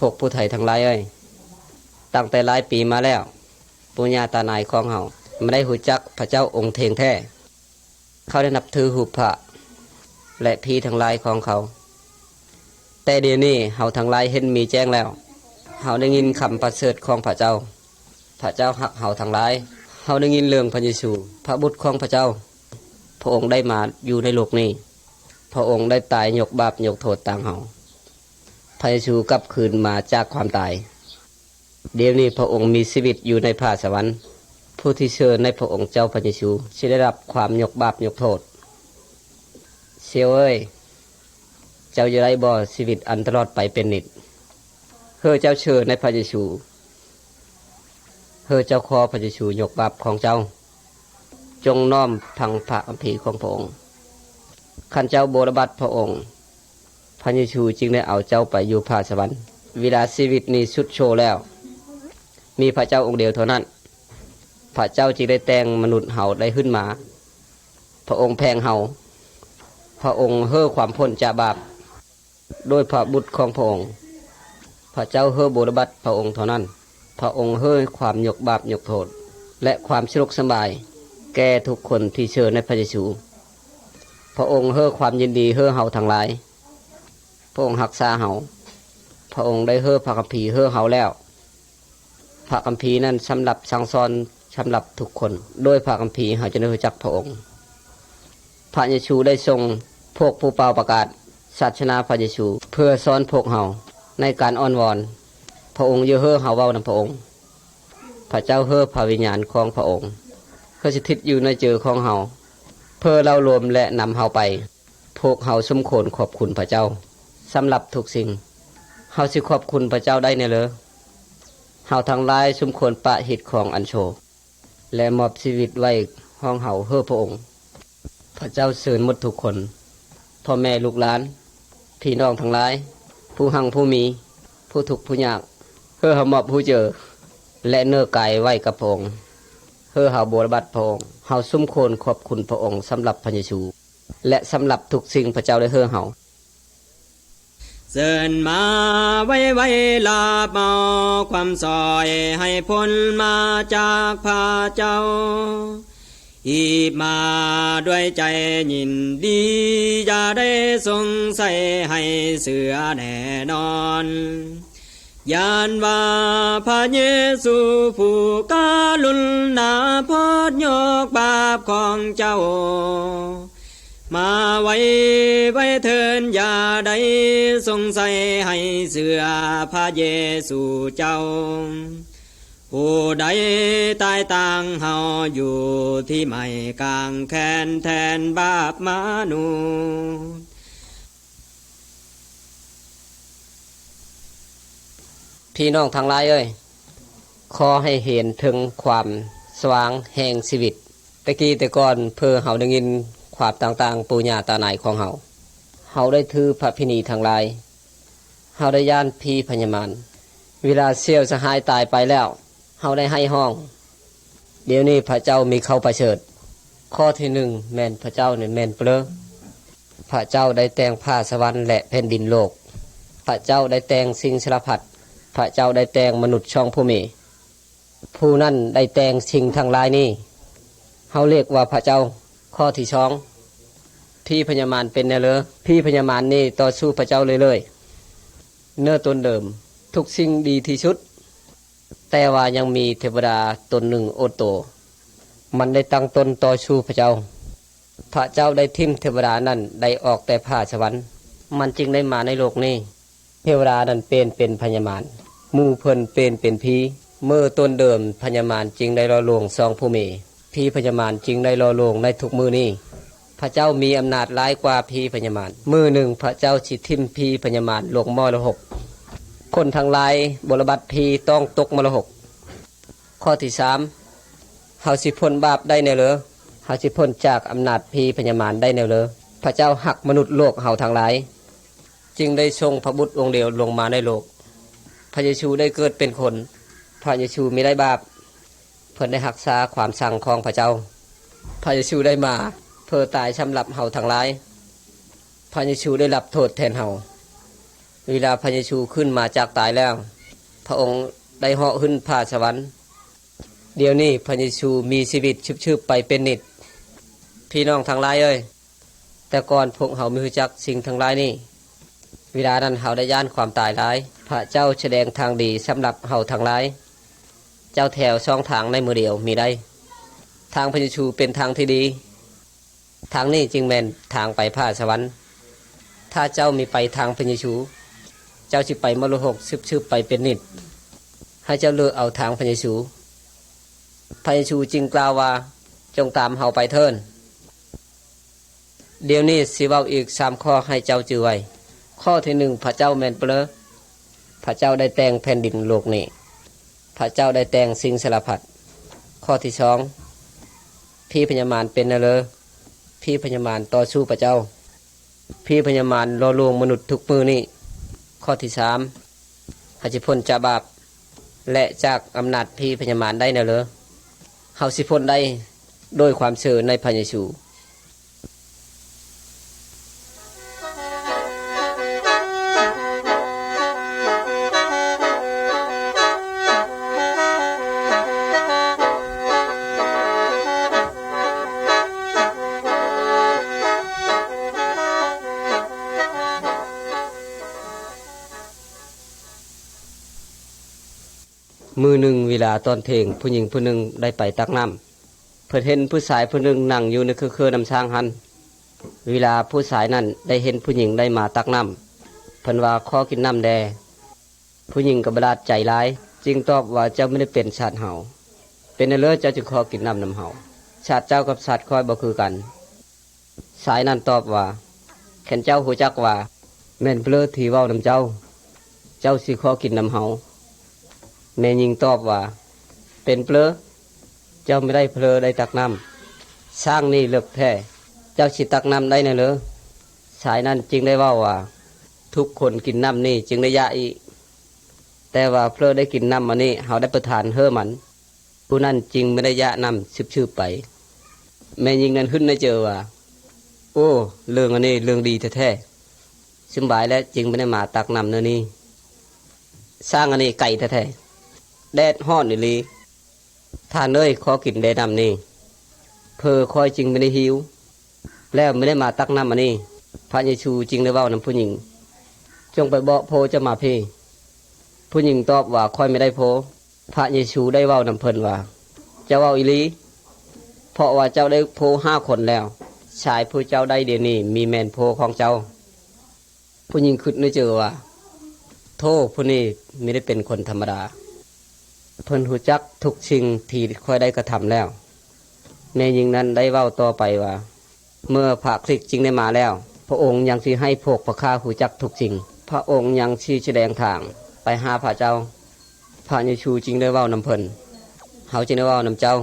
พวกผู้ไทยทั้งหลายเอ้ยตั้งแต่หลายปีมาแล้วปู่ย่าตานายของเฮาไม่ได้รู้จักพระเจ้าองค์เทงแท้เขาได้นับถือรูปพระและผีทั้งหลายของเขาแต่เดี๋ยวนี้เฮาทั้งหลายเห็นมีแจ้งแล้วเฮาได้ยินคำประเสริฐของพระเจ้าหักเฮาทั้งหลายเฮาได้ยินเรื่องพระเยซูพระบุตรของพระเจ้าพระองค์ได้มาอยู่ในโลกนี้พระองค์ได้ตายยกบาปยกโทษต่างเฮาพระเยซูกลับคืนมาจากความตายเดี๋ยวนี้พระองค์มีชีวิตอยู่ในพระสวรรค์ผู้ที่เชื่อในพระองค์เจ้าพระเยซูจะได้รับความยกบาปยกโทษเสียวเอ้ยเจ้าจะได้บ่ชีวิตอันตลอดไปเป็นนิจเฮ้อเจ้าเชื่อในพระเยซูเฮ้อเจ้าขอพระเยซูยกบาปของเจ้าจงน้อมพังพระคัมภีร์ของพระองค์ขันเจ้าโบราบัติพระองค์พระเยซูจึงได้เอาเจ้าไปอยู่พระสวรรค์เวลาชีวิตนี้สุดโชว์แล้วมีพระเจ้าองค์เดียวเท่านั้นพระเจ้าจึงได้แต่งมนุษย์เฮาได้ขึ้นมาพระองค์แพงเฮาพระองค์เฮ้อความพ้นจากบาปโดยพระบุตรของพระองค์พระเจ้าเฮ้อโบราบัติพระองค์เท่านั้นพระองค์เฮ้อความยกบาปยกโทษและความสะดวกสบายแก่ทุกคนที่เชื่อในพระเยซูพระองค์เฮ้อความยินดีเฮ้อเฮาทั้งหลายพระองค์รักษาเฮาพระองค์ได้เฮ้อพระคัมภีร์เฮ้อเฮาแล้วพระคัมภีร์นั้นสำหรับสั่งสอนสำหรับทุกคนโดยพระคัมภีร์เฮาจะได้รู้จักพระองค์พระเยซูได้ทรงพวกผู้เป่าประกาศศาสนาพระเยซูเพื่อสอนพวกเฮาในการอ้อนวอนพระองค์เยอะเฮ้อเฮาเว้านำพระองค์พระเจ้าเฮ้อพระวิญญาณของพระองค์เพื่อสถิตอยู่ในเจอของเฮาเพื่อเรารวมและนำเฮาไปพวกเฮาสมควรขอบคุณพระเจ้าสำหรับทุกสิ่งเฮาสิขอบคุณพระเจ้าได้แน่เลยเฮาทั้งหลายสมควรปะหิตของอันโชและมอบชีวิตไว้ห้องเฮาเฮ้อพระองค์พระเจ้าเชิญหมดทุกคนพ่อแม่ลูกหลานพี่น้องทั้งหลายผู้หังผู้มีผู้ทุกข์ผู้ยากเฮ้อเฮามอบผู้เจอและเนื้อกายไว้กับพระองค์เฮ้อเฮาโบราบัติพระองค์เฮาสมควรขอบคุณพระองค์สำหรับพระเยซูและสำหรับทุกสิ่งพระเจ้าได้เฮ้อเฮาเสินมาไว้ลาเมาความซอยให้พ้นมาจากพระเจ้าอีมาด้วยใจยินดีอย่าได้สงสัยให้เสือแน่นอนยานว่าพระเยซูผู้การุณาโพดยกบาปของเจ้ามาไว้เถินอย่าได้สงสัยให้เสือพระเยซูเจ้าผู้ใดตายต่างเฮาอยู่ที่ไม่กลางแขนแทนบาปมนุษย์พี่น้องทั้งหลายเอ้ยขอให้เห็นถึงความสว่างแห่งชีวิตตะกี้แต่ก่อนเพื่อเฮาได้ยินความต่างๆปู่ย่าตานายของเฮาได้ถือพระพินีทั้งหลายเฮาได้ย่านผีพญามารเวลาเสี้ยวสหายตายไปแล้วเฮาได้ให้ห้องเดี๋ยวนี้พระเจ้ามีเข้าประเสริฐข้อที่หนึ่งแม่นพระเจ้าเนี่ยแม่นเปลือพระเจ้าได้แต่งผ้าสวรรค์และแผ่นดินโลกพระเจ้าได้แต่งสิ่งสารพัดพระเจ้าได้แต่งมนุษย์ช่องผู้มีผู้นั้นได้แต่งสิ่งทั้งหลายนี้เฮาเรียกว่าพระเจ้าข้อที่สองพี่พญามารเป็นแน่เลยพี่พญามารนี่ต่อสู้พระเจ้าเลยเนื้อตนเดิมทุกสิ่งดีที่สุดแต่ว่ายังมีเทวดาตนหนึ่งโอโตมันได้ตั้งตนต่อสู้พระเจ้าพระเจ้าได้ทิ่มเทวดานั้นได้ออกแต่ผ้าสวรรค์มันจึงได้มาในโลกนี้เทวดานั้นเป็นพญามารหมู่เพิ่นเป็นผีเมื่อต้นเดิมพญามารจึงได้รอลวงซองผู้มีผีพญามารจึงได้รอลวงในทุกมือนี้พระเจ้ามีอำนาจหลายกว่าผีพญามารมือหนึ่งพระเจ้าสิทิ่มผีพญามารลงมรหกคนทั้งหลายบรบัติผีต้องตกมรหกข้อที่สามเฮาสิพ้นบาปได้แน่เหรอเฮาสิพ้นจากอำนาจผีพญามารได้แน่เหรอพระเจ้าหักมนุษย์โลกเฮาทั้งหลายจึงได้ทรงพระบุตรองค์เดียวลงมาในโลกพระเยซูได้เกิดเป็นคนพระเยซูไม่ได้บาปเพิ่นได้รักษาความสั่งของพระเจ้าพระเยซูได้มาเพื่อตายสำหรับเฮาทั้งหลายพระเยซูได้รับโทษแทนเฮา เวลาพระเยซูขึ้นมาจากตายแล้ว พระองค์ได้เหาะขึ้นผ่าสวรรค์เดี๋ยวนี้พระเยซูมีชีวิตชืบๆไปเป็นนิจพี่น้องทั้งหลายเอ้ยแต่ก่อนพวกเขาไม่รู้จักสิ่งทั้งหลายนี้เวลานั้นเขาได้ย่านความตายหลายพระเจ้าแสดงทางดีสำหรับเขาทั้งหลายเจ้าแถวช่องทางในมือเดียวมีได้ทางพระเยซูเป็นทางที่ดีทางนี้จึงแม่นทางไปผ่าสวรรค์ถ้าเจ้ามีไปทางพระเยซูเจ้าสิไปมรหกชืบๆไปเป็นนิจให้เจ้าเลือกเอาทางพระเยซูพระเยซูจึงกล่าวว่าจงตามเฮาไปเถิดเดี๋ยวนี้สิเว้าอีก3ข้อให้เจ้าจือไว้ข้อที่1พระเจ้าแม่นเปลือพระเจ้าได้แต่งแผ่นดินโลกนี้พระเจ้าได้แต่งสิ่งสารพัดข้อที่2พี่พญามารเป็นนะเลอพี่พญามารต่อสู้พระเจ้าพี่พญามารล่อลวงมนุษย์ทุกมือนี้ข้อที่3หาสิพ้นจากบาปและจากอำนาจพี่พญามารได้นะเลอเฮาสิพ้นได้โดยความเชื่อในพระเยซูมือหนึ่งเวลาตอนเทงผู้หญิงผู้หนึ่งได้ไปตักน้ำเพิ่นเห็นผู้ชายผู้หนึ่งนั่งอยู่ในคือน้ำช้างหันเวลาผู้ชายนั้นได้เห็นผู้หญิงได้มาตักน้ำเพิ่นว่าขอกินน้ำแดผู้หญิงก็ประหลาดใจร้ายจึงตอบว่าเจ้าไม่ได้เป็นชาติเฮาเป็นเลิศเจ้าจึงขอกินน้ำเฮาชาติเจ้ากับชาติคอยบ่คือกันสายนั้นตอบว่าแค่นเจ้าหูจักว่าแม่นเพลอที่เว้าน้ำเจ้าเจ้าสิขอกินน้ำเฮาแม่ยิงตอบว่าเป็นเพลอเจ้าไม่ได้เพลอได้ตักน้ำสร้างนี่เลือกแท้เจ้าสิตักน้ำได้แน่เลยสายนั้นจึงได้ว่าทุกคนกินน้ำนี่จึงได้ยะอีแต่ว่าเพลอได้กินน้ำมานี่เขาได้ประทานเฮ่อมันผู้นั้นจึงไม่ได้ยะน้ำชืบๆไปแม่ยิงนั้นขึ้นได้เจอว่าโอ้เรื่องอันนี้เรื่องดีแท้ๆสบายแล้วจึงไม่ได้มาตักน้ำเนื้อนี้สร้างอันนี้ไก่แท้ๆแดดฮ้อนอีหลีท่านเอ้ยขอกินได้น้ำนี่เพอคอยจึงไม่ได้หิวแล้วไม่ได้มาตักน้ำอันนี้พระเยซูจึงได้เว้านํผู้หญิงจงไปบอกโพจะมาพี่ผู้หญิงตอบว่าคอยไม่ได้โพพระเยซูได้เว้านำเพิ่นว่าเจ้าเว้าอีหลีเพราะว่าเจ้าได้โพ5 คนแล้วชายผู้เจ้าได้เดี๋ยวนี้มีแม่นโพของเจ้าผู้หญิงคิดนึกเจอว่าโทษผู้นี้ไม่ได้เป็นคนธรรมดาเพิ่นรู้จักทุกสิ่งที่ค่อยได้กระทำแล้วแม่หญิงนั้นได้เว้าต่อไปว่าเมื่อพระคริสต์จึงได้มาแล้วพระองค์ยังสิให้พวกพระข้ารู้จักทุกสิ่งพระองค์ยังชี้แสดงทางไปหาพระเจ้าพระเยซูจึงได้เว้านำเพิ่นเฮาจึงได้เว้านำเจ้า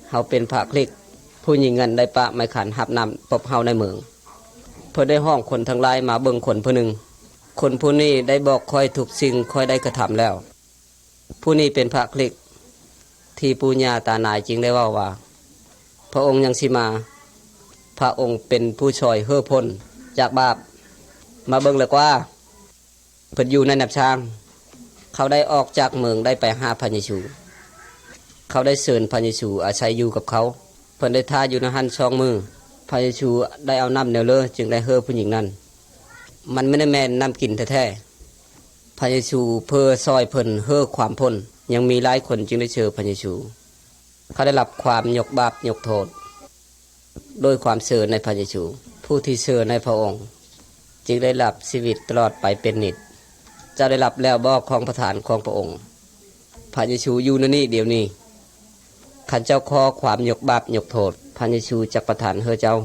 เฮาเป็นพระคริสต์ผู้หญิงเงินได้ปะไม้ขันหับน้ำปบเฮาในเมืองเพิ่นได้ห้องคนทั้งหลายมาเบิ่งคนผู้หนึ่งคนผู้นี้ได้บอกค่อยทุกสิ่งค่อยได้กระทำแล้วผู้นี้เป็นพระคริสต์ที่ปู่ย่าตานายจึงได้เว้าว่าพระองค์ยังสิมาพระองค์เป็นผู้ช่วยเฮ่อพ้นจากบาปมาเบิ่งเลยว่าเพิ่นอยู่ในนับช้างเขาได้ออกจากเมืองได้ไปหาพระเยซูเขาได้เชิญพระเยซูอาศัยอยู่กับเขาเพิ่นได้ท่าอยู่ในหัน2 มือพระเยซูได้เอาน้ำแนวเลอจึงได้เฮ่อผู้หญิงนั้นมันไม่ได้แม่นน้ำกินแท้ๆพระเยซูเพื่อซอยเพิ่นเฮ่อความพ้นยังมีหลายคนจึงได้เชื่อพระเยซูเขาได้รับความยกบาปยกโทษโดยความเชื่อในพระเยซูผู้ที่เชื่อในพระองค์จึงได้รับชีวิตตลอดไปเป็นนิจเจ้าได้รับแล้วบ่ของประทานของพระองค์พระเยซูอยู่ในนี้เดี๋ยวนี้ขันเจ้าขอความยกบาปยกโทษพระเยซูจะประทานเฮ่อเจ้า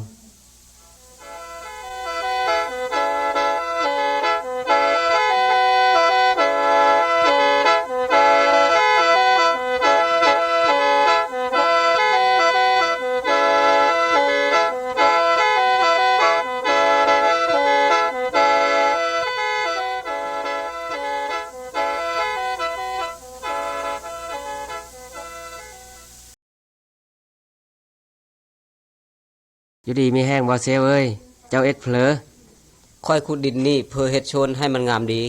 อยู่ดีมีแห้งบ่เซลเอ้ยเจ้าเอ็ดเพลอ ค่อยขุดดินนี่เพื่อเฮ็ดโชนให้มันงามดี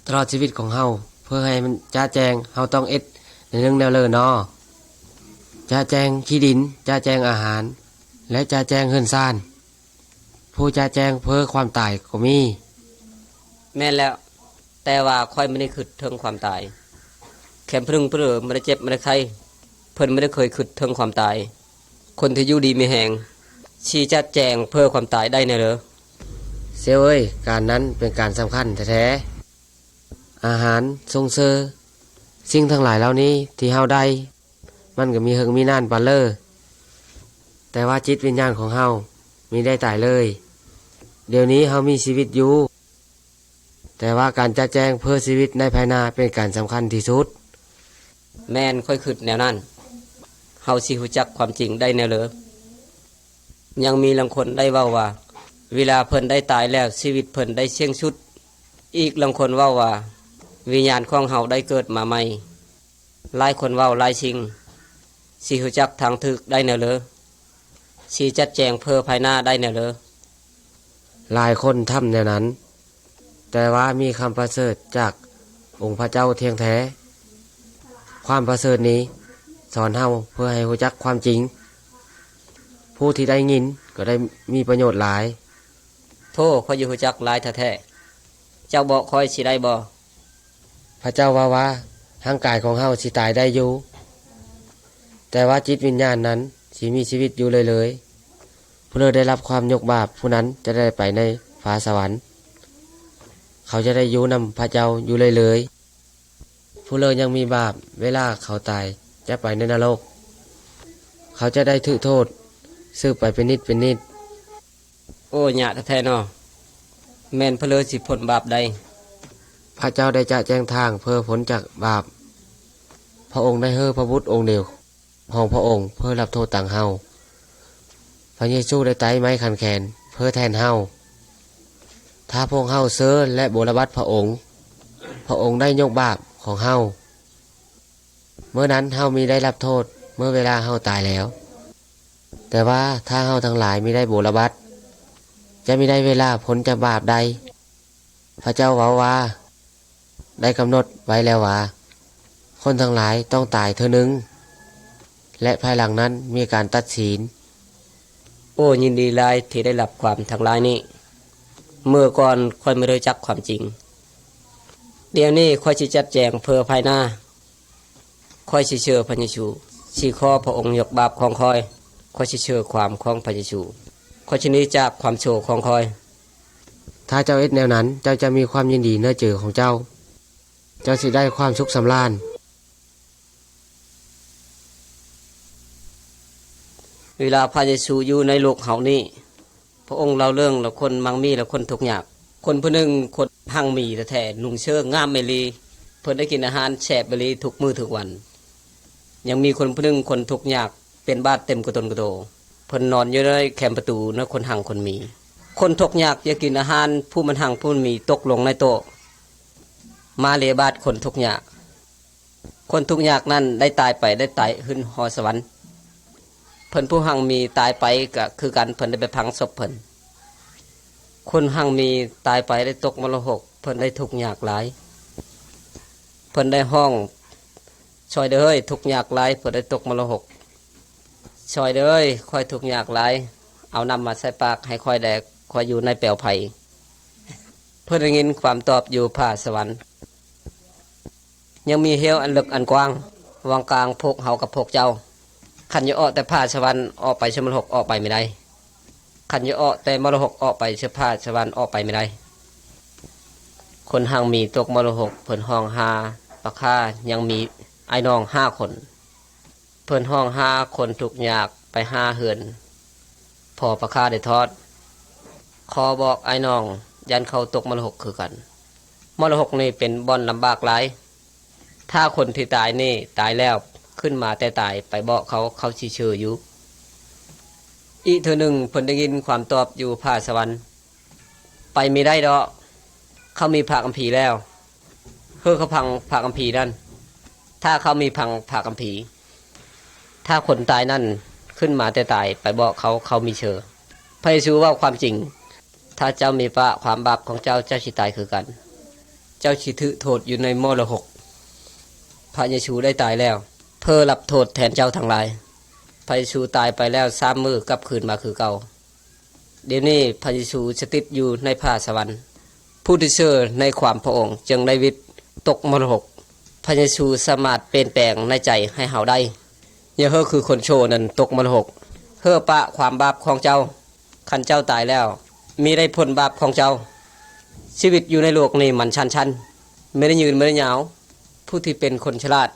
ตลอดชีวิตของเฮาเพื่อให้มันจ้าแจงเฮาต้องเอ็ดในเรื่องแนวเลยเนาะจ้าแจงขี้ดินจ้าแจงอาหาร และจ้าแจงเฮือนซ่าน ผู้จ้าแจงเพื่อความตายก็มี แม่นแล้ว แต่ว่าค่อยไม่ได้คิดถึงความตายแค่พึ่งเพื่อไม่ได้เจ็บไม่ได้ไข้เพิ่นไม่ได้เคยคิดถึงความตาย คนที่อยู่ดีมีแหงชี้จัดแจงเพื่อความตายได้แน่เหรอ เสียเอ้ยการนั้นเป็นการสำคัญแท้ๆอาหารทรงเซอสิ่งทั้งหลายเหล่านี้ที่เฮาได้มันก็มีเฮิงมีน่านปานเลอแต่ว่าจิตวิญญาณของเฮามีได้ตายเลย เดี๋ยวนี้เฮามีชีวิตอยู่แต่ว่าการจัดแจงเพื่อชีวิตในภายหน้าเป็นการสำคัญที่สุด แม่นค่อยคิดแนวนั้นเฮาสิรู้จักความจริงได้แน่เหรอยังมีบางคนได้เว้าว่า เวลาเพิ่นได้ตายแล้วชีวิตเพิ่นได้เชี่ยงชุด อีกบางคนเว้าว่าวิญญาณของเฮาได้เกิดมาใหม่หลายคนเว้าหลายสิ่งสิรู้จักทางถึกได้แน่เหรอสิจัดแจงเพื่อภายหน้าได้แน่เหรอ หลายคนทำแนวนั้น แต่ว่ามีคำประเสริฐจากองค์พระเจ้าเทียงแท้ ความประเสริฐนี้สอนเฮาเพื่อให้รู้จักความจริง ผู้ที่ได้ยินก็ได้มีประโยชน์หลาย โธ่ข้อยอยู่รู้จักหลายแท้ๆเจ้าบอกคอยสิได้บ่ พระเจ้าว่าร่างกายของเฮาสิตายได้อยู่ แต่ว่าจิตวิญญาณนั้นสิมีชีวิตอยู่เลยผู้ใดได้รับความยกบาปผู้นั้นจะได้ไปในฟ้าสวรรค์ เขาจะได้อยู่นำพระเจ้าอยู่เลยผู้เลอยังมีบาปเวลาเขาตายจะไปในนรก เขาจะได้ถือโทษสืบไปเป็นนิดเป็นนิด โอ้ยะแท้ๆเนาะแม่นเพลอสิผลบาปใด พระเจ้าได้จะแจ้งทางเพื่อพ้นจากบาป พระองค์ได้เฮ้อพระบุตรองค์เดียวของพระองค์เพื่อรับโทษต่างเฮาพระเยซูได้ไต่ไม้ขันแขนเพื่อแทนเฮาถ้าพวกเฮาเซ้อและโบรบัตพระองค์ พระองค์ได้ยกบาปของเฮาเมื่อนั้นเฮามีได้รับโทษเมื่อเวลาเฮาตายแล้ว แต่ว่าถ้าเฮาทั้งหลายมีได้โบรบัตจะมีได้เวลาพ้นจากบาปใดพระเจ้าว่าได้กำหนดไว้แล้วว่าคนทั้งหลายต้องตายเท่านึงและภายหลังนั้นมีการตัดสิน โอ้ยินดีหลายที่ได้รับความทั้งหลายนี้เมื่อก่อนค่อยไม่รู้จักความจริงเดี๋ยวนี้ค่อยสิจัดแจงเพื่อภายหน้าค่อยสิเชื่อพระเยซูสิขอพระองค์ยกบาปของค่อยสิเชื่อความของพระเยซูค่อยสิหนี้จากความโศกของค่อย ถ้าเจ้าเอ็ดแนวนั้นเจ้าจะมีความยินดีเนื้อเจอของเจ้า เจ้าสิได้ความสุขสำราญ เวลาพระเยซูอยู่ในโลกเฮานี้พระองค์เล่าเรื่องแล้วคนมังมีแล้วคนทุกข์ยากคนผู้หนึ่งคนหังมีแท้ๆนุ่งเชิงงามเมลีเพิ่นได้กินอาหารแฉบเมลีทุกมื้อทุกวัน ยังมีคนผู้หนึ่งคนทุกข์ยากเป็นบาดเต็มกระตนกระโตเพิ่นนอนอยู่ในแคมประตูนะคนหังคนมี คนทุกข์ยากอยากกินอาหารผู้มันหังผู้มันมีตกลงในโต๊ะมาเลบาดคนทุกข์ยากคนทุกข์ยากนั้นได้ตายไปได้ตายขึ้นหอสวรรค์เพิ่นผู้หังมีตายไปก็คือกันเพิ่นได้ไปพังศพเพิ่นคนหังมีตายไปได้ตกมรหกเพิ่นได้ทุกข์ยากหลายเพิ่นได้ห้องช่วยเด้อทุกข์ยากหลายเพิ่นได้ตกมรหกช่วยเด้อค่อยทุกข์ยากหลายเอานำมาใส่ปากให้ค่อยแดกค่อยอยู่ในแปลวไผ่เพิ่นได้ยินความตอบอยู่ผ่าสวรรค์ยังมีเหี่ยวอันลึกอันกว้างวางกลางพวกเฮากับพวกเจ้าขันยอแต่ผ่าสวรรค์ออกไปชมรหกออกไปไม่ได้ขันยอแต่มรหกออกไปเชื้อผ่าสวรรค์ออกไปไม่ได้คนหังมีตกมรหกเพิ่นห้องหาปะค่ายังมีไอ้น้อง5 คนเพิ่นห้อง5 คนทุกยากไป5 เหือนพอปะค่าได้ทอดขอบอกไอ้น้องยันเขาตกมรหกคือกันมรหกนี่เป็นบ่อนลำบากหลายถ้าคนที่ตายนี่ตายแล้วขึ้นมาแต่ตายไปบอกเขาสิเชื่ออยู่อีกเธอหนึ่งเพิ่นได้ยินความตอบอยู่ผ่าสวรรค์ไปไม่ได้ดอกเขามีพระคัมภีร์แล้วเขาพังพระคัมภีร์นั่นถ้าเขามีพังพระคัมภีร์ถ้าคนตายนั่นขึ้นมาแต่ตายไปบอกเขามีเชื่อพระเยซูว่าความจริง ถ้าเจ้ามีปะความบาปของเจ้าเจ้าสิตายคือกัน เจ้าสิถือโทษอยู่ในมรหกพระเยซูได้ตายแล้ว เพื่อรับโทษแทนเจ้าทั้งหลายพระเยซูตายไปแล้ว3 มื้อกลับคืนมาคือเก่าเดี๋ยวนี้พระเยซูสถิตอยู่ในพระสวรรค์ผู้ที่เชื่อในความพระองค์จึงได้วิตตกมรหกพระเยซูสามารถเปลี่ยนแปลงในใจให้เฮาได้อย่าเฮอคือคนโชนั้นตกมรหกเพื่อปะความบาปของเจ้าคันเจ้าตายแล้วมีได้ผลบาปของเจ้าชีวิตอยู่ในโลกนี้มันชันๆไม่ได้ยืนไม่ได้ยาวผู้ที่เป็นคนฉลาด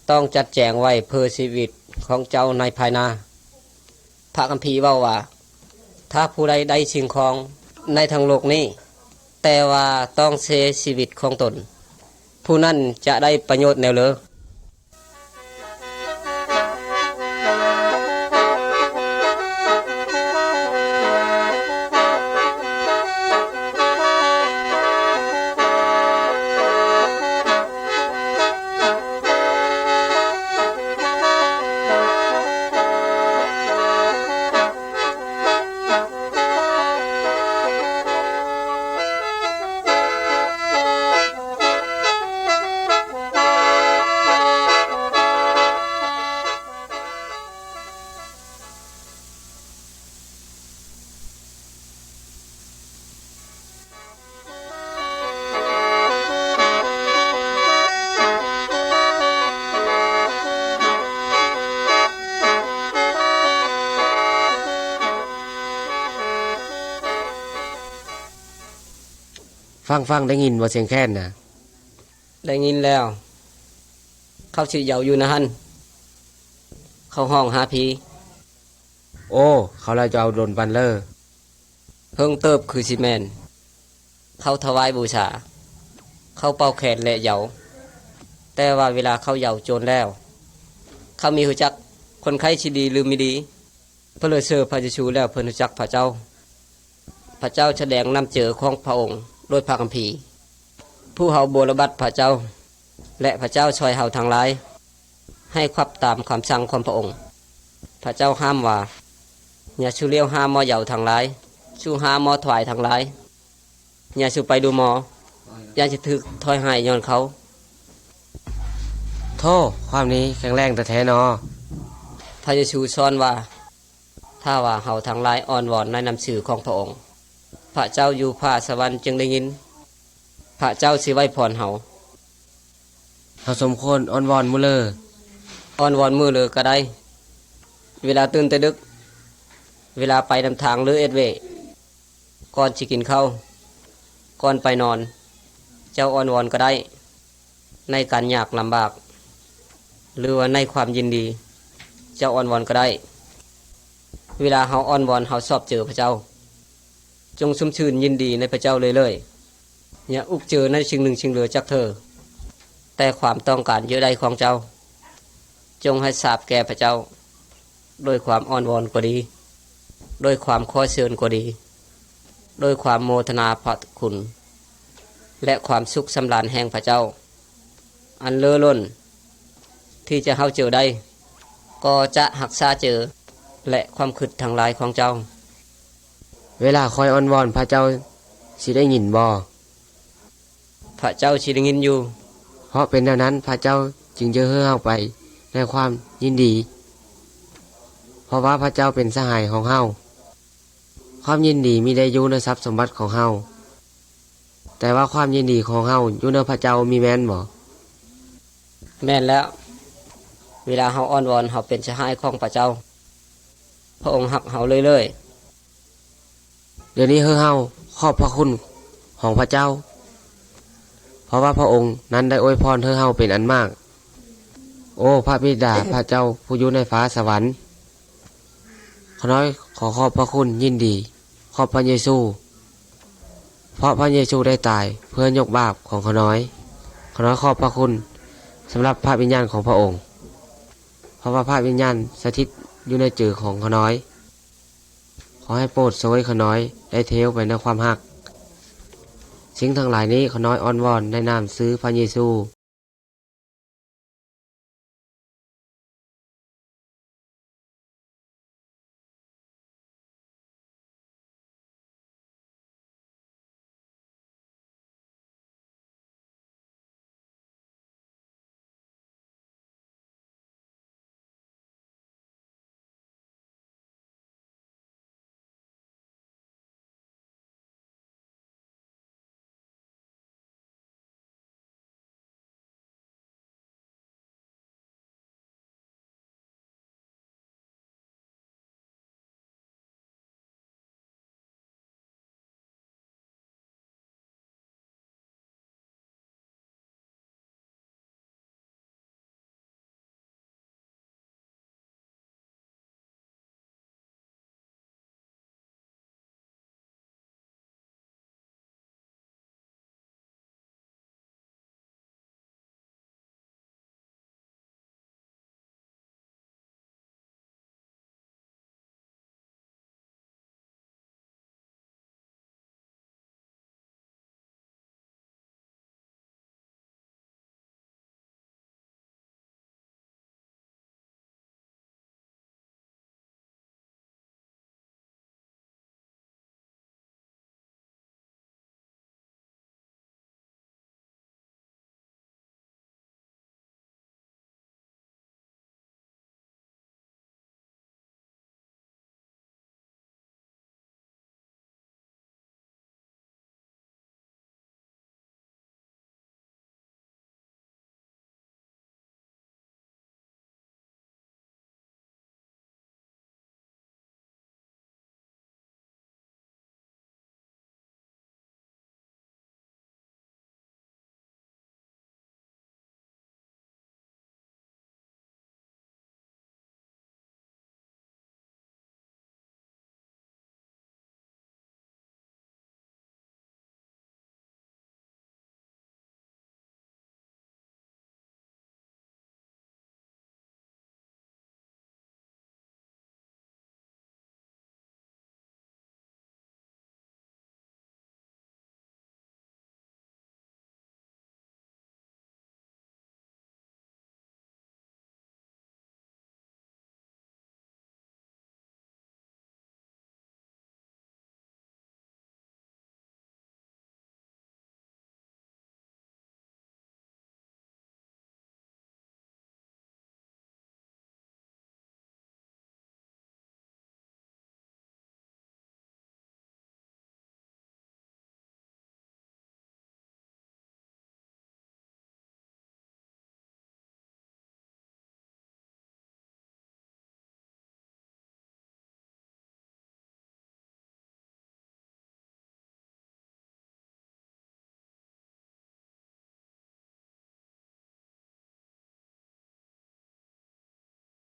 ต้องจัดแจงไว้เพื่อชีวิตของเจ้าในภายหน้าพระคัมภีร์เว้าว่าถ้าผู้ใดได้สิ่งของในทางโลกนี้แต่ว่าต้องเสียชีวิตของตนผู้นั้นจะได้ประโยชน์แนวเลอฟังได้ยินว่าเสียงแค้นนะ ได้ยินแล้ว เขาชื่อเหยาอยู่นะฮันเขาห้องหาผี โอ้เขาเราจะเอาโดนปันเลอร์ เพิ่งเติบคือซีเมนเขาถวายบูชา เขาเป่าแขนและเหยาแต่ว่าเวลาเขาเหยาโจรแล้ว เขามีหูจักคนไข้ชีดีหรือไม่ดีเพื่อเลยเชื่อพระเยซูแล้วเพื่อหูจักพระเจ้า พระเจ้าแสดงนำเจอของพระองค์โดยพระคัมภีร์ผู้เฮาโบรบัตพระเจ้าและพระเจ้าช่วยเฮาทางหลายให้ควับตามคำสั่งของพระองค์พระเจ้าห้ามว่าอย่าชูเลี้ยวห้ามมอเหยาทางหลายชูห้ามมอถวายทางหลายอย่าชูไปดูหมออย่าจะถึกถอยหายย้อนเขา โทษความนี้แข็งแรงแต่แท้นอ พระเยซูสอนว่าถ้าว่าเฮาทางหลายอ่อนวอนในนำชื่อของพระองค์พระเจ้าอยู่ฟ้าสวรรค์จึงได้ยินพระเจ้าสิไว้พรเฮา เฮาสมควรอ้อนวอนมุเลอ อ่อนวอนมือเลยก็ได้ เวลาตื่นแต่ดึก เวลาไปนำทางหรือเอ็ดเวก่อนสิกินข้าวก่อนไปนอน เจ้าอ่อนวอนก็ได้ ในการยากลำบาก หรือว่าในความยินดี เจ้าอ่อนวอนก็ได้ เวลาเฮาอ่อนวอนเฮาชอบเจอพระเจ้า จงชุ่มชื่นยินดีในพระเจ้าเลยๆอย่าอุกเจอในสิ่งหนึ่งสิ่งเหลือจากเธอ แต่ความต้องการเยอะใดของเจ้า จงให้ทราบแก่พระเจ้าโดยความอ่อนวอนก็ดีโดยความขอเชิญก็ดีโดยความโมทนาพระคุณ และความสุขสำราญแห่งพระเจ้า อันเลอล้นที่จะเข้าเจอได้ ก็จะหักษาเจอและความคิดทางหลายของเจ้า เวลาคอยอ้อนวอนพระเจ้าสิได้ยินบ่ พระเจ้าสิได้ยินอยู่ เพราะเป็นดังนั้นพระเจ้าจึงจะเฮือเฮาไปในความยินดี เพราะว่าพระเจ้าเป็นสหายของเฮาความยินดีมีได้อยู่ในทรัพย์สมบัติของเฮาแต่ว่าความยินดีของเฮาอยู่ในพระเจ้ามีแม่นบ่ แม่นแล้ว เวลาเฮาอ้อนวอนเฮาเป็นสหายของพระเจ้า พระองค์หักเฮาเลย เดี๋ยวนี้เฮือเฮาขอบพระคุณของพระเจ้า เพราะว่าพระองค์นั้นได้อวยพรเฮือเฮาเป็นอันมาก โอ้พระบิดา พระเจ้าผู้อยู่ในฟ้าสวรรค์ขอน้อยขอขอบพระคุณยินดีขอบพระเยซู เพราะพระเยซูได้ตายเพื่อยกบาปของขอน้อยขอบพระคุณสำหรับพระวิญญาณของพระองค์ เพราะว่าพระวิญญาณสถิตอยู่ในจือของขอน้อย ขอให้โปรดโซยขอน้อยได้เทวไปในความหัก สิ่งทั้งหลายนี้ขอน้อยอ้อนวอนในนามซื้อพระเยซู